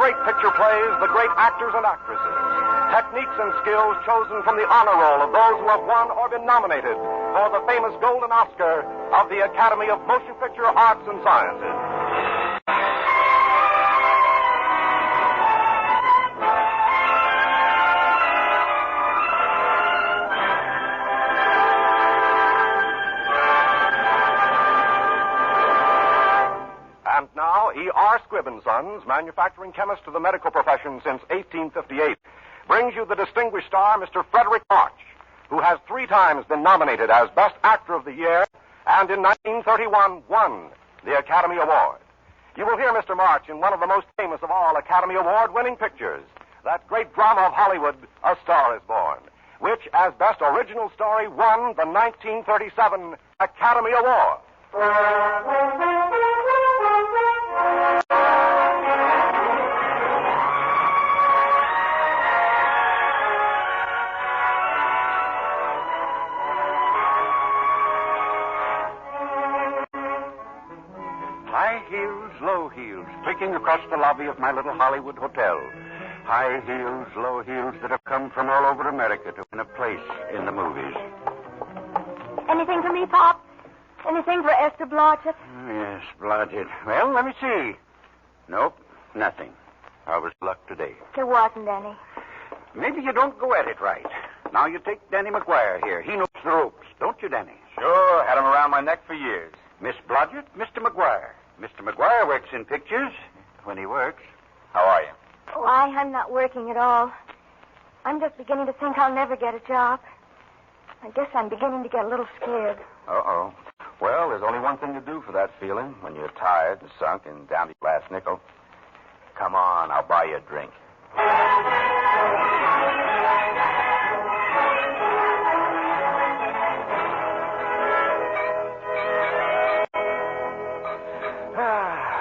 great picture plays, the great actors and actresses. Techniques and skills chosen from the honor roll of those who have won or been nominated for the famous Golden Oscar of the Academy of Motion Picture Arts and Sciences. And now, E.R. Squibb & Sons, manufacturing chemist to the medical profession since 1858, brings you the distinguished star, Mr. Frederick March, who has 3 times been nominated as Best Actor of the Year and in 1931 won the Academy Award. You will hear Mr. March in one of the most famous of all Academy Award-winning pictures, that great drama of Hollywood, A Star is Born, which, as Best Original Story, won the 1937 Academy Award. High heels, low heels, clicking across the lobby of my little Hollywood hotel. High heels, low heels that have come from all over America to win a place in the movies. Anything for me, Pop? Anything for Esther Blodgett? Yes, Blodgett. Well, let me see. Nope, nothing. I was luck today. There wasn't any. Maybe you don't go at it right. Now you take Danny McGuire here. He knows the ropes, don't you, Danny? Sure, had him around my neck for years. Miss Blodgett, Mr. McGuire. Mr. McGuire works in pictures. When he works. How are you? Oh, I'm not working at all. I'm just beginning to think I'll never get a job. I guess I'm beginning to get a little scared. Uh-oh. Well, there's only one thing to do for that feeling when you're tired and sunk and down to your last nickel. Come on, I'll buy you a drink.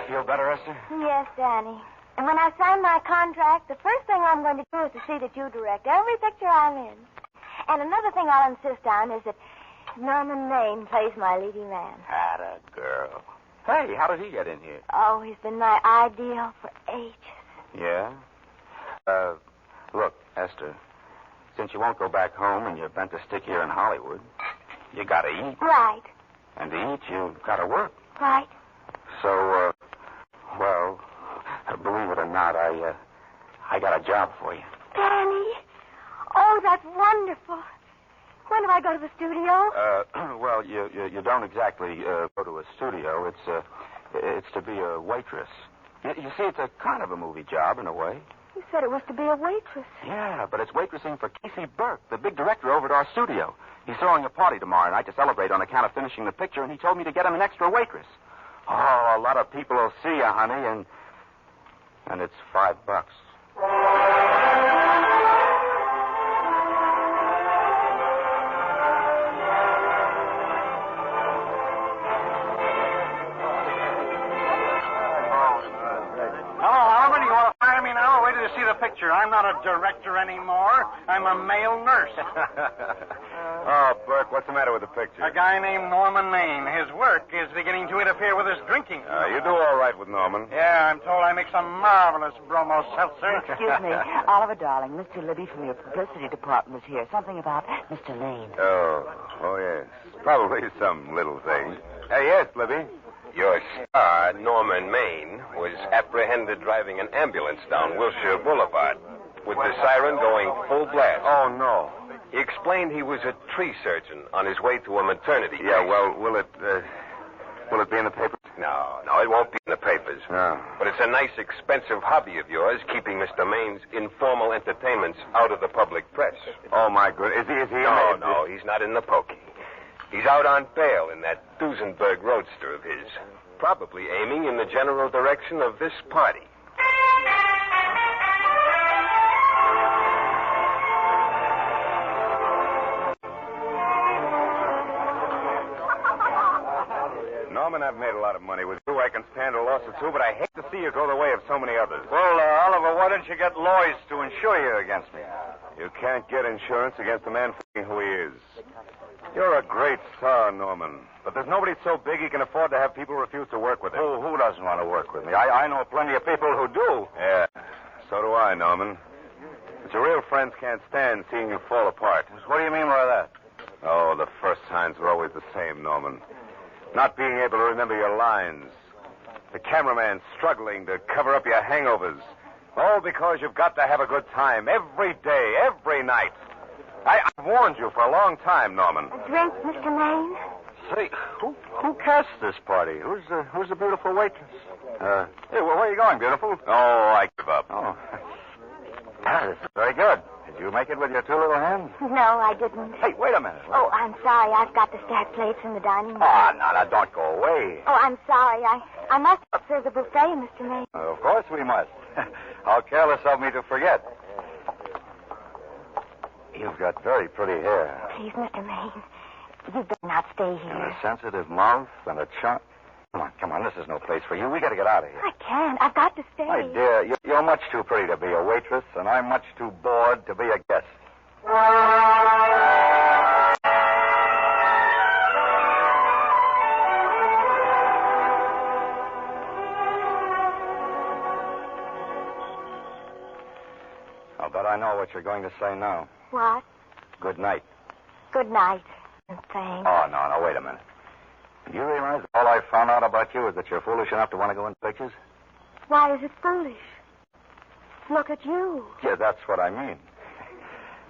Feel better, Esther? Yes, Danny. And when I sign my contract, the first thing I'm going to do is to see that you direct every picture I'm in. And another thing I'll insist on is that Norman Maine plays my leading man. Atta girl. Hey, how did he get in here? Oh, he's been my ideal for ages. Yeah? Look, Esther, since you won't go back home and you're bent to stick here in Hollywood, you gotta eat. Right. And to eat, you've gotta work. Right. So, well, believe it or not, I got a job for you. Danny. Oh, that's wonderful. When do I go to the studio? Well, you don't exactly go to a studio. It's to be a waitress. You see, it's a kind of a movie job in a way. You said it was to be a waitress. Yeah, but it's waitressing for Casey Burke, the big director over at our studio. He's throwing a party tomorrow night to celebrate on account of finishing the picture, and he told me to get him an extra waitress. Oh, a lot of people will see you, honey, and it's $5. See the picture. I'm not a director anymore. I'm a male nurse. Oh, Burke, what's the matter with the picture? A guy named Norman Maine. His work is beginning to interfere with his drinking. You do all right with Norman. Yeah, I'm told I make some marvelous bromo seltzer. Excuse me. Oliver, darling, Mr. Libby from your publicity department is here. Something about Mr. Lane. Oh, yes. Probably some little thing. Yes, Libby. Your star, Norman Maine, was apprehended driving an ambulance down Wilshire Boulevard with the siren going full blast. Oh, no. He explained he was a tree surgeon on his way to a maternity Yeah, case. well, will it be in the papers? No, it won't be in the papers. No. But it's a nice, expensive hobby of yours, keeping Mr. Maine's informal entertainments out of the public press. Oh, my good. Is he? No, he's not in the pokey. He's out on bail in that Duesenberg roadster of his, probably aiming in the general direction of this party. Norman, I've made a lot of money with you. I can stand a loss or two, but I hate to see you go the way of so many others. Well, Oliver, why don't you get Lois to insure you against me? You can't get insurance against a man who he is. You're a great star, Norman. But there's nobody so big he can afford to have people refuse to work with him. Who doesn't want to work with me? I know plenty of people who do. Yeah, so do I, Norman. But your real friends can't stand seeing you fall apart. What do you mean by that? Oh, the first signs were always the same, Norman. Not being able to remember your lines. The cameraman struggling to cover up your hangovers. All because you've got to have a good time every day, every night. I've warned you for a long time, Norman. A drink, Mr. Maine? Say, who cast this party? Who's the beautiful waitress? Hey, where are you going, beautiful? Oh, I give up. Oh. This is very good. Did you make it with your two little hands? No, I didn't. Hey, wait a minute. Oh, I'm sorry. I've got to stack plates in the dining room. Oh, no, don't go away. Oh, I'm sorry. I must serve the buffet, Mr. Maine. Of course we must. How careless of me to forget. You've got very pretty hair. Please, Mr. Maine, you better not stay And here. a sensitive mouth and a charm. Come on, this is no place for you. We got to get out of here. I can't. I've got to stay. My dear, you're much too pretty to be a waitress, and I'm much too bored to be a guest. I'll bet I know what you're going to say now. What? Good night. Good night. Thanks. Oh, no, wait a minute. Do you realize all I found out about you is that you're foolish enough to want to go in pictures? Why is it foolish? Look at you. Yeah, that's what I mean.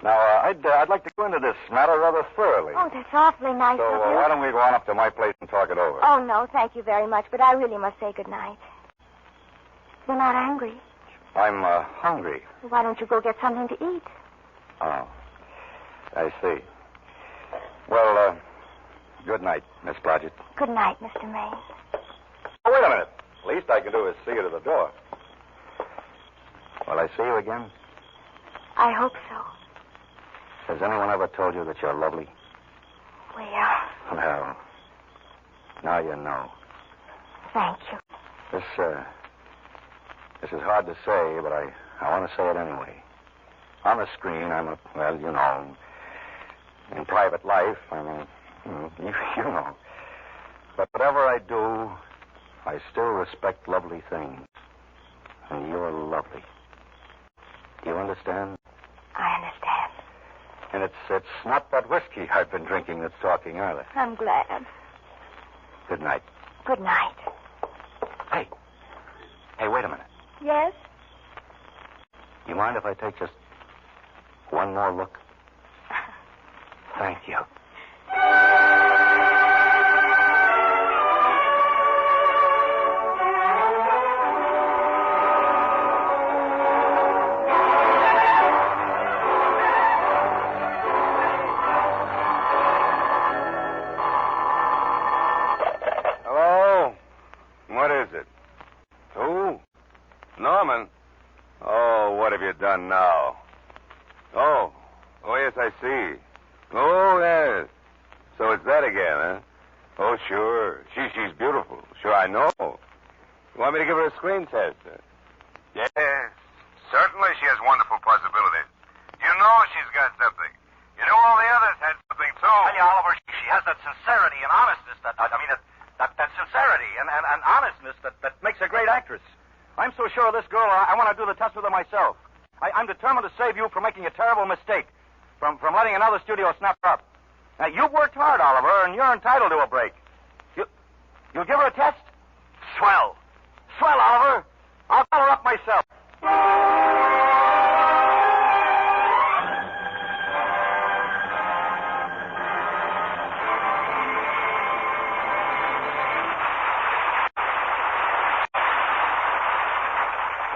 Now, I'd like to go into this matter rather thoroughly. Oh, that's awfully nice So of you. why don't we go on up to my place and talk it over? Oh, no, thank you very much, but I really must say good night. You're not angry. I'm hungry. Why don't you go get something to eat? Oh, I see. Well, good night, Miss Blodgett. Good night, Mr. Maine. Oh, wait a minute. Least I can do is see you to the door. Will I see you again? I hope so. Has anyone ever told you that you're lovely? Well, Well, now you know. thank you. This is hard to say, but I want to say it anyway. On the screen, I'm in private life, you know. But whatever I do, I still respect lovely things. And you're lovely. Do you understand? I understand. And it's not that whiskey I've been drinking that's talking either. I'm glad. Good night. Good night. Hey, wait a minute. Yes? You mind if I take just one more look? Thank you. Hello? What is it? Who? Norman? Oh, what have you done now? Oh, yes, I see. Oh, yes. So it's that again, huh? Oh, sure. She's beautiful. Sure, I know. You want me to give her a screen test? Yes. Certainly she has wonderful possibilities. You know she's got something. You know all the others had something, too. Tell you, Oliver, she has that sincerity and honestness that sincerity and honestness that makes a great actress. I'm so sure of this girl, I want to do the test with her myself. I'm determined to save you from making a terrible mistake, from letting another studio snap her up. Now, you've worked hard, Oliver, and you're entitled to a break. You'll give her a test? Swell. Swell, Oliver. I'll call her up myself.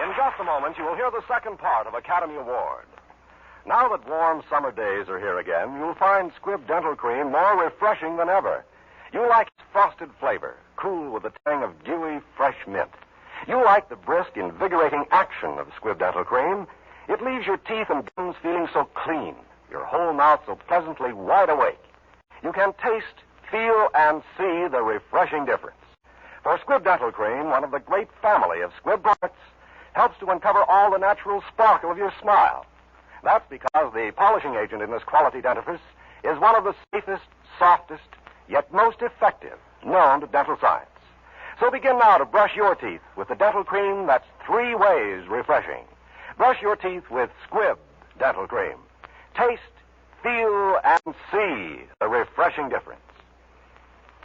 In just a moment, you will hear the second part of Academy Award. Now that warm summer days are here again, you'll find Squibb Dental Cream more refreshing than ever. You like its frosted flavor, cool with the tang of dewy, fresh mint. You like the brisk, invigorating action of Squibb Dental Cream. It leaves your teeth and gums feeling so clean, your whole mouth so pleasantly wide awake. You can taste, feel, and see the refreshing difference. For Squibb Dental Cream, one of the great family of Squibb products, helps to uncover all the natural sparkle of your smile. That's because the polishing agent in this quality dentifrice is one of the safest, softest, yet most effective known to dental science. So begin now to brush your teeth with the dental cream that's 3 ways refreshing. Brush your teeth with Squibb dental cream. Taste, feel, and see the refreshing difference.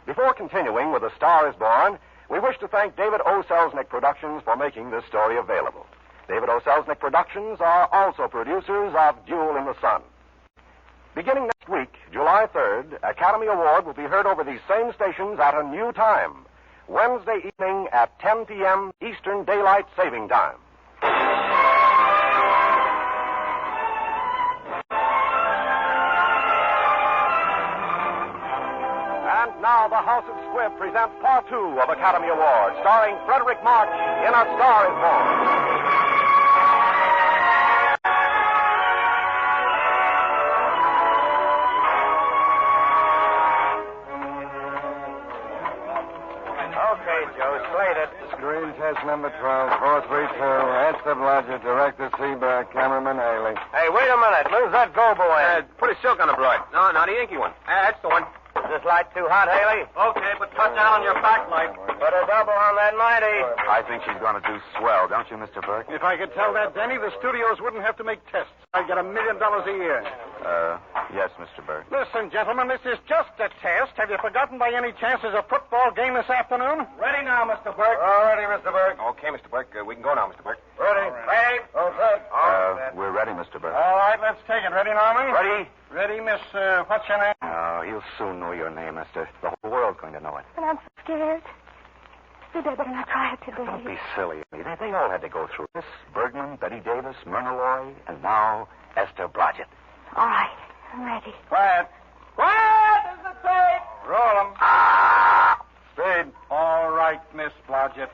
Before continuing with A Star is Born, we wish to thank David O. Selznick Productions for making this story available. David O. Selznick Productions are also producers of Duel in the Sun. Beginning next week, July 3rd, Academy Award will be heard over these same stations at a new time, Wednesday evening at 10 p.m. Eastern Daylight Saving Time. And now the House of Squibb presents Part 2 of Academy Award, starring Frederick March in A Star is Born. Screen test number 12, 432. Answer Blodgett, Director Seaberg, Cameraman Haley. Hey, wait a minute. Where's that Gobo in? Put a silk on the broad. No, not the inky one. That's the one. Is this light too hot, Haley? Okay, but cut down on your backlight. Put a double on that 90. I think she's going to do swell, don't you, Mr. Burke? If I could tell that, Denny, the studios wouldn't have to make tests. I'd get $1 million a year. Yes, Mr. Burke. Listen, gentlemen, this is just a test. Have you forgotten by any chance there's a football game this afternoon? Ready now, Mr. Burke. All ready, Mr. Burke. Okay, Mr. Burke. We can go now, Mr. Burke. Ready. Ready. Okay. We're ready, Mr. Burke. All right, let's take it. Ready, Norman? Ready. Ready, Miss, what's your name? Oh, you'll soon know your name, mister. The whole world's going to know it. And I'm so scared. Maybe I better not try it today. Don't be silly. They all had to go through this. Bergman, Betty Davis, Myrna Loy, and now Esther Blodgett. All right, I'm ready. Quiet. Quiet is the tape. Roll 'em. Speed. All right, Miss Blodgett.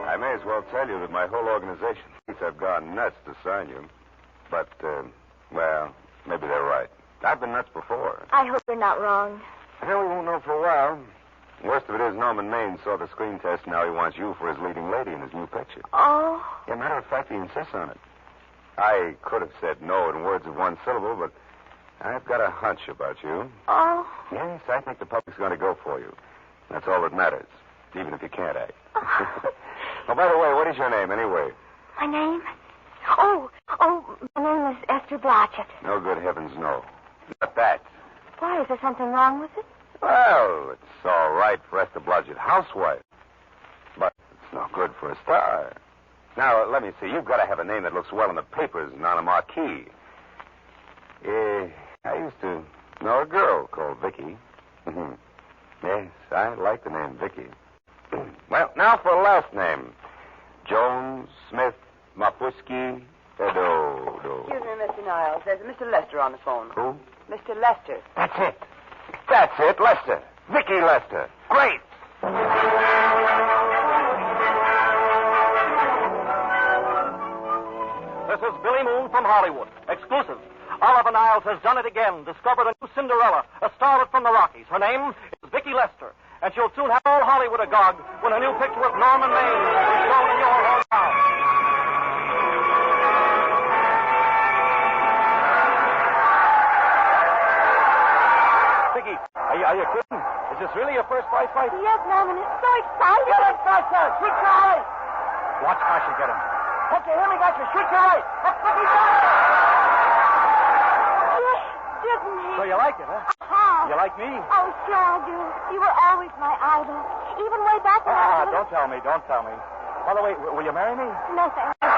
I may as well tell you that my whole organization thinks I've gone nuts to sign you. But, well, maybe they're right. I've been nuts before. I hope you're not wrong. Well, we won't know for a while. Worst of it is Norman Maine saw the screen test, and now he wants you for his leading lady in his new picture. Oh. As a matter of fact, he insists on it. I could have said no in words of one syllable, but I've got a hunch about you. Oh. Yes, I think the public's going to go for you. That's all that matters, even if you can't act. Oh, by the way, what is your name, anyway? My name? Oh, my name is Esther Blodgett. No, good heavens, no. Not that. Why, is there something wrong with it? Well, it's all right for Esther Blodgett, housewife. But it's no good for a star. Now, let me see. You've got to have a name that looks well in the papers and on a marquee. I used to know a girl called Vicky. Yes, I like the name Vicky. Well, now for a last name. Jones, Smith, Mapuski, Edo. Excuse me, Mr. Niles. There's a Mr. Lester on the phone. Who? Mr. Lester. That's it. That's it, Lester. Vicky Lester. Great. This is Billy Moon from Hollywood. Exclusive. Oliver Niles has done it again. Discovered a new Cinderella, a starlet from the Rockies. Her name is Vicky Lester. And she'll soon have all Hollywood agog when her new picture with Norman Maine is shown in your hometown. Vicky, are you kidding? Is this really your first prize fight? Yes, Norman, it's so exciting. Get it, Gotcha! Shoot your right! Watch Gotcha get him. Okay, here we got you. Shoot your right. Look, he got it! Yes, didn't he? So you like it, huh? You like me? Oh, sure I do. You were always my idol. Even way back when I was... Don't tell me. By the way, will you marry me? No, thanks. Come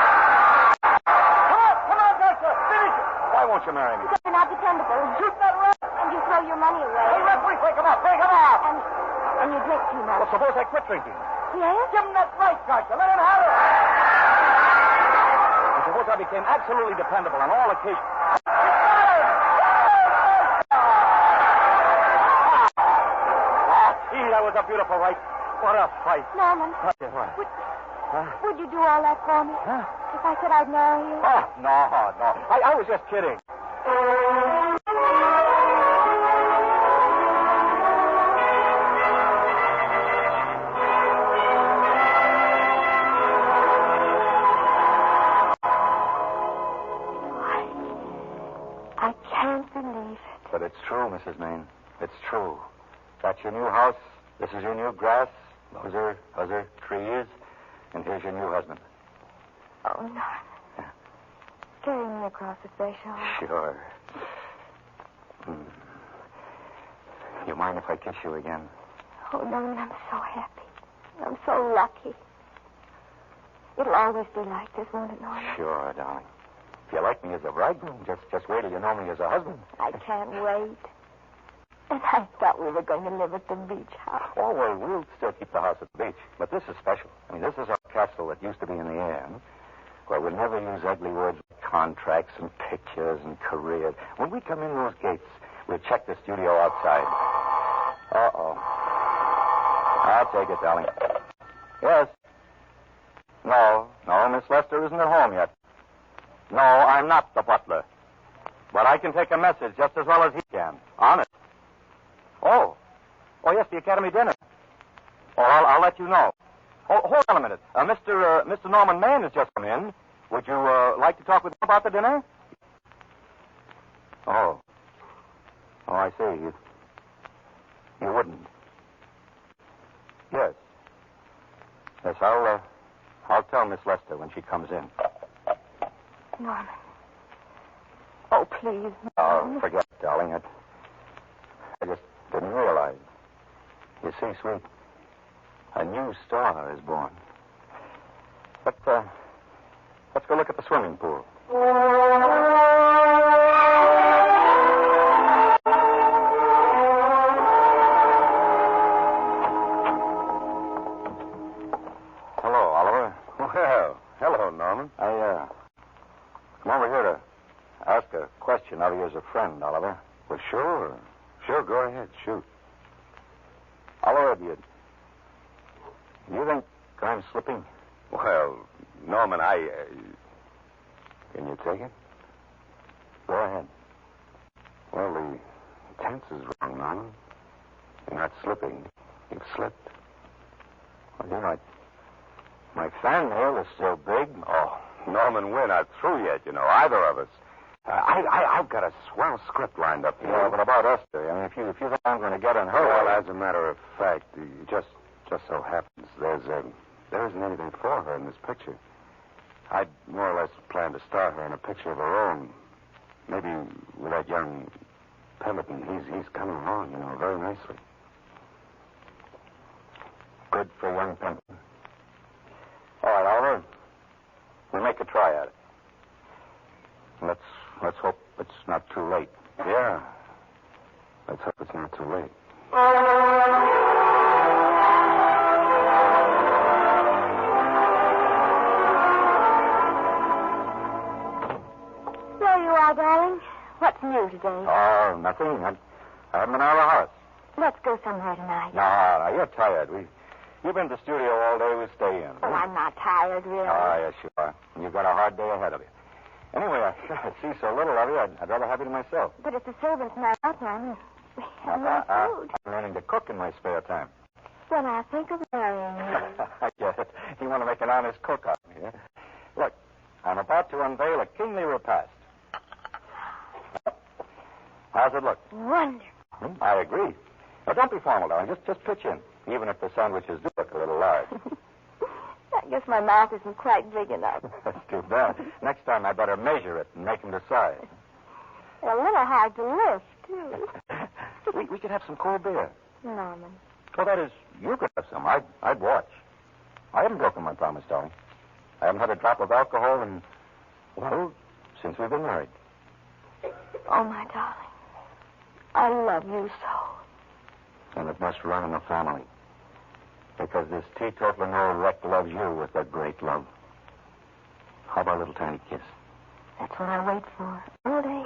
on, Gotcha. Finish it. Why won't you marry me? Because you're not dependable. Shoot that right. And you throw your money away. Hey, referee, break him up. And you drink too much. Well, suppose I quit drinking. Yes? Give him that right, Gotcha. Let him have it. And suppose I became absolutely dependable on all occasions. That was a beautiful right. What a fight. Norman. What? Would you do all that for me? Huh? If I said I'd marry you? Oh, no. I was just kidding. true. That's your new house. This is your new grass. Those are other trees. And here's your new husband. Oh, Norman. Yeah. Carry me across the threshold. Sure. You mind if I kiss you again? Oh, Norman, I'm so happy. I'm so lucky. It'll always be like this, won't it, Norman? Sure, darling. If you like me as a bridegroom, just wait till you know me as a husband. I can't wait. And I thought we were going to live at the beach house. Oh, well, we'll still keep the house at the beach. But this is special. I mean, this is our castle that used to be in the air, where we'll never use ugly words like contracts and pictures and careers. When we come in those gates, we'll check the studio outside. Uh-oh. I'll take it, darling. Yes. No, Miss Lester isn't at home yet. No, I'm not the butler. But I can take a message just as well as he can. Honest. Oh, yes, the Academy dinner. Oh, I'll let you know. Oh, hold on a minute. Mr. Norman Maine has just come in. Would you like to talk with him about the dinner? Oh, I see. You wouldn't. Yes. Yes, I'll tell Miss Lester when she comes in. Norman. Oh, please, Norman. Oh, forget it, darling. I just didn't realize. You see, sweet, a new star is born. But, let's go look at the swimming pool. Hello, Oliver. Well, hello, Norman. I come over here to ask a question of you as a friend, Oliver. Well, sure. Sure, go ahead. Shoot. Oliver, do you think I'm slipping? Well, Norman, can you take it? Go ahead. Well, the tense is wrong, Norman. You're not slipping. You've slipped. Well, you're right. My fan nail is still big. Oh, Norman, we're not through yet, either of us. I've got a swell script lined up here. Yeah, but about Esther, I mean, if you think I'm going to get on her... Well, as a matter of fact, it just so happens there isn't anything for her in this picture. I'd more or less planned to star her in a picture of her own. Maybe with that young Pemberton. He's coming along, very nicely. Good for young Pemberton. All right, Oliver. We'll make a try at it. Let's hope it's not too late. Yeah. Let's hope it's not too late. There you are, darling. What's new today? Oh, nothing. I haven't been out of the house. Let's go somewhere tonight. No, you're tired. You've been to the studio all day. We'll stay in. Oh, I'm not tired, really. Oh, yes, you are. You've got a hard day ahead of you. Anyway, I see so little of you, I'd rather have you to myself. But if the servants not out, Norman, we have no food. I'm learning to cook in my spare time. Then I think of marrying you. I get it. You want to make an honest cook out of me, huh? Look, I'm about to unveil a kingly repast. How's it look? Wonderful. I agree. Now, don't be formal, darling. Just pitch in, even if the sandwiches do look a little large. I guess my mouth isn't quite big enough. That's too bad. Next time, I better measure it and make them decide. They're a little hard to lift, too. we could have some cold beer. Norman. Well, that is, you could have some. I'd watch. I haven't broken my promise, darling. I haven't had a drop of alcohol in, since we've been married. Oh, my darling. I love you so. And it must run in the family. Because this teetotaling old wreck loves you with a great love. How about a little tiny kiss? That's what I wait for all day.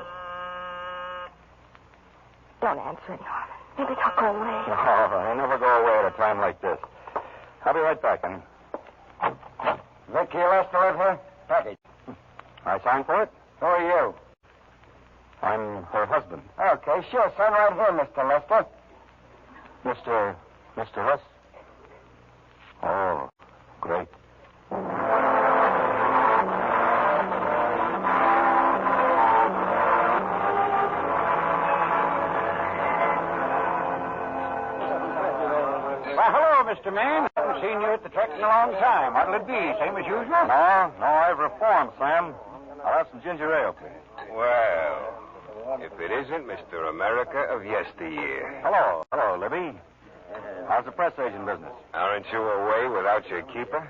Don't answer it, Norman. Maybe they'll go away. No, they never go away at a time like this. I'll be right back, honey. Vicky Lester live here? Package. I sign for it? Who are you? I'm her husband. Okay, sure. Sign right here, Mr. Lester. Mr. West? Oh, great. Well, hello, Mr. Maine. Haven't seen you at the Tex in a long time. What'll it be? Same as usual? No, I've reformed, Sam. I'll have some ginger ale, please. Well, if it isn't Mr. America of yesteryear. Hello, Libby. How's the press agent business? Aren't you away without your keeper?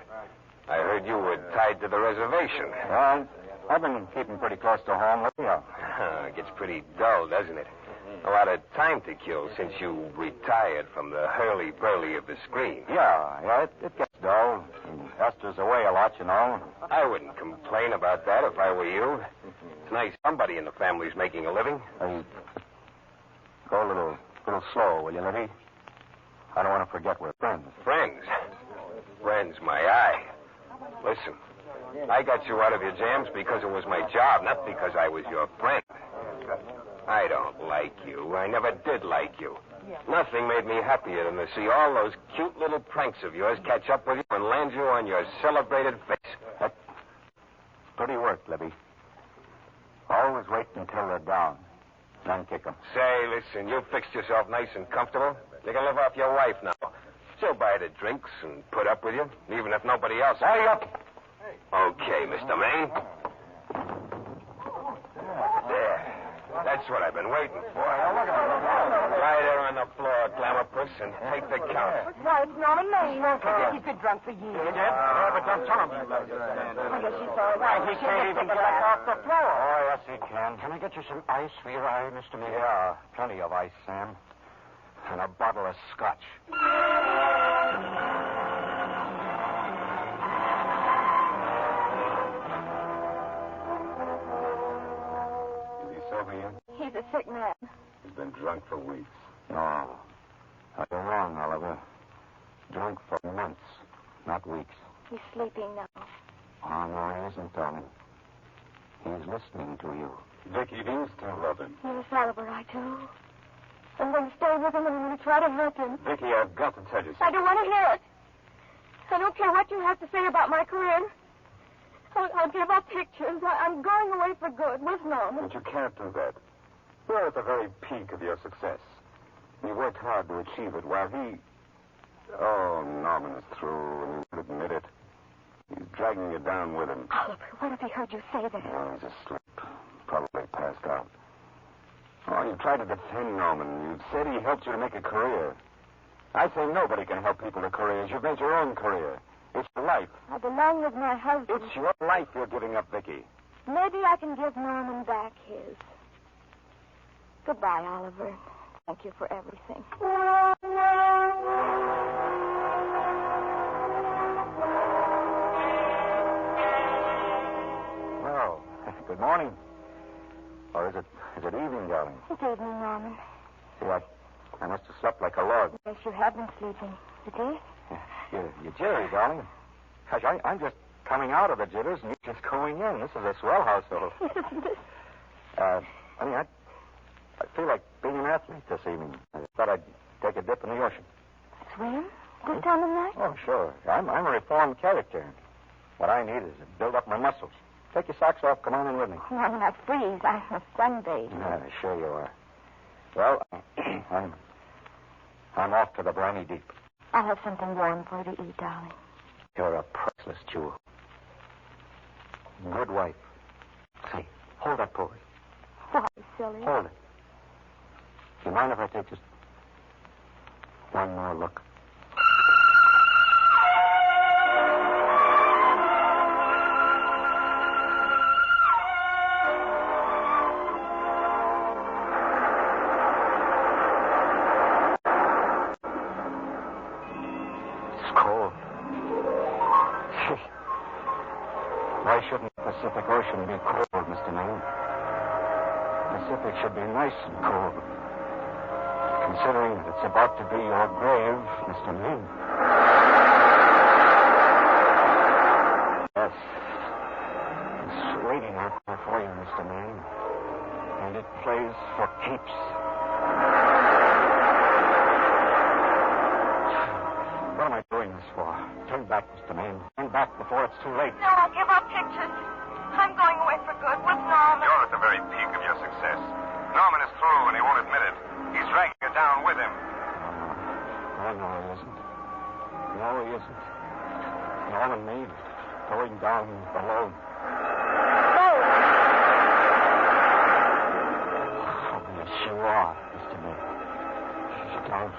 I heard you were tied to the reservation. Well, I've been keeping pretty close to home, Libby. It gets pretty dull, doesn't it? A lot of time to kill since you retired from the hurly-burly of the screen. Yeah, it gets dull. And Esther's away a lot, you know. I wouldn't complain about that if I were you. It's nice somebody in the family's making a living. Go a little slow, will you, Libby? I don't want to forget we're friends. Friends? Friends, my eye. Listen, I got you out of your jams because it was my job, not because I was your friend. I don't like you. I never did like you. Nothing made me happier than to see all those cute little pranks of yours catch up with you and land you on your celebrated face. That's pretty work, Libby. Always wait until they're down, then kick them. Say, listen, you fixed yourself nice and comfortable. You can live off your wife now. She'll buy the drinks and put up with you, even if nobody else... Hurry up! Okay, Mr. Maine. There. That's what I've been waiting for. Lie there on the floor, Glamourpuss, and take the count. Why, it's Norman Maine. He's been drunk for years. Yeah, but don't tell him. I guess she's all right. He can't even get off the floor. Oh, yes, he can. Can I get you some ice for your eye, Mr. Maine? Yeah, plenty of ice, Sam. And a bottle of scotch. Is he sober yet? He's a sick man. He's been drunk for weeks. No. You're wrong, Oliver. Drunk for months, not weeks. He's sleeping now. Oh, no, he isn't, darling. He's listening to you. Vicky, do you still love him? Yes, Oliver, I do. I'm going to stay with him and I'm going to try to help him. Vicky, I've got to tell you something. I don't want to hear it. I don't care what you have to say about my career. I'll give up pictures. I'm going away for good with Norman. But you can't do that. You're at the very peak of your success. You worked hard to achieve it while he... Oh, Norman is through, and you won't admit it. He's dragging you down with him. Oliver, what if he heard you say that? Oh, he's asleep. Probably passed out. Oh, you've tried to defend Norman. You've said he helped you to make a career. I say nobody can help people to careers. You've made your own career. It's your life. I belong with my husband. It's your life you're giving up, Vicky. Maybe I can give Norman back his. Goodbye, Oliver. Thank you for everything. Well, good morning. Or is it evening, darling? It's evening, Norman. See, I must have slept like a log. Yes, you have been sleeping. Today? You're jittery, darling. Gosh, I'm just coming out of the jitters and you're just going in. This is a swell household. I feel like being an athlete this evening. I thought I'd take a dip in the ocean. Swim? This time of night? Oh, sure. I'm a reformed character. What I need is to build up my muscles. Take your socks off. Come on in with me. Norman, I freeze. I'm a sunbathe. Sure you are. Well, I'm off to the briny deep. I'll have something warm for you to eat, darling. You're a priceless jewel. Good wife. Say, hold that pose. Why, silly? Hold it. Do you mind if I take just one more look? Why shouldn't the Pacific Ocean be cold, Mr. Maine? The Pacific should be nice and cold. Considering that it's about to be your grave, Mr. Maine. Yes. It's waiting out there for you, Mr. Maine. And it plays for keeps. What am I doing this for? Turn back, Mr. Maine. Turn back before it's too late. No, I'll give up pictures. I'm going away for good with Norman. You're at the very peak of your success. Norman is through, and he won't admit it. He's dragging you down with him. Oh, no, he isn't. No, he isn't. Norm and me going down alone. Oh! Oh, yes, you are, Mr. May. Down.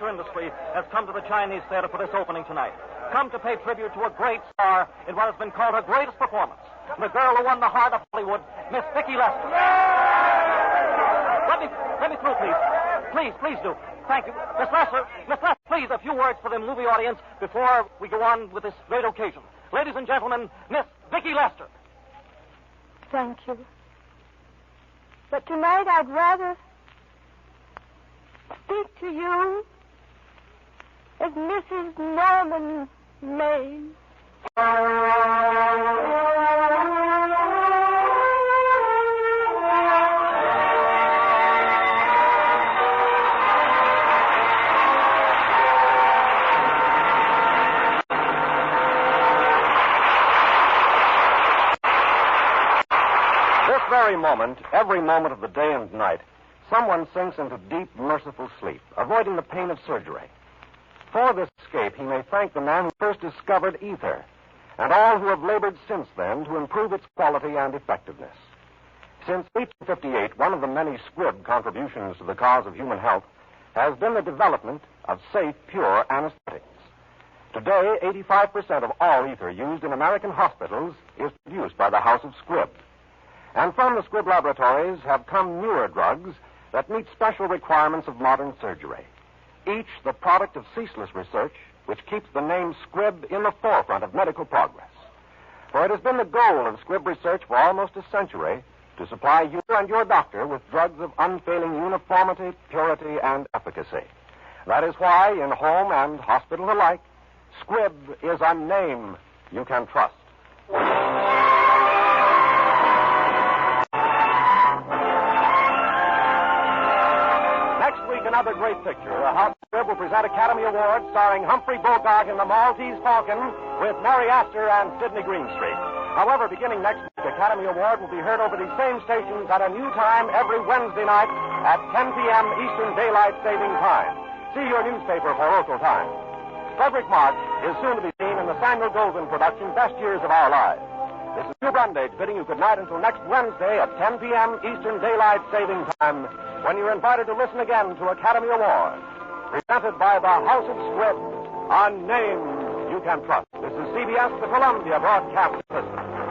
Industry has come to the Chinese Theater for this opening tonight. Come to pay tribute to a great star in what has been called her greatest performance. The girl who won the heart of Hollywood, Miss Vicki Lester. Let me through, please. Please do. Thank you. Miss Lester, please, a few words for the movie audience before we go on with this great occasion. Ladies and gentlemen, Miss Vicki Lester. Thank you. But tonight I'd rather speak to you as Mrs. Norman Maine. This very moment, every moment of the day and night, someone sinks into deep, merciful sleep, avoiding the pain of surgery. For this escape, he may thank the man who first discovered ether, and all who have labored since then to improve its quality and effectiveness. Since 1858, one of the many Squibb contributions to the cause of human health has been the development of safe, pure anesthetics. Today, 85% of all ether used in American hospitals is produced by the House of Squibb. And from the Squibb laboratories have come newer drugs that meet special requirements of modern surgery. Each the product of ceaseless research, which keeps the name Squibb in the forefront of medical progress. For it has been the goal of Squibb research for almost a century to supply you and your doctor with drugs of unfailing uniformity, purity, and efficacy. That is why, in home and hospital alike, Squibb is a name you can trust. Another great picture. The House of Squibb will present Academy Awards starring Humphrey Bogart in The Maltese Falcon with Mary Astor and Sidney Greenstreet. However, beginning next week, Academy Award will be heard over these same stations at a new time every Wednesday night at 10 p.m. Eastern Daylight Saving Time. See your newspaper for local time. Frederick March is soon to be seen in the Samuel Goldwyn production, Best Years of Our Lives. This is Hugh Brundage bidding you good night until next Wednesday at 10 p.m. Eastern Daylight Saving Time, when you're invited to listen again to Academy Awards, presented by the House of Squibb, a name you can trust. This is CBS, the Columbia Broadcast System.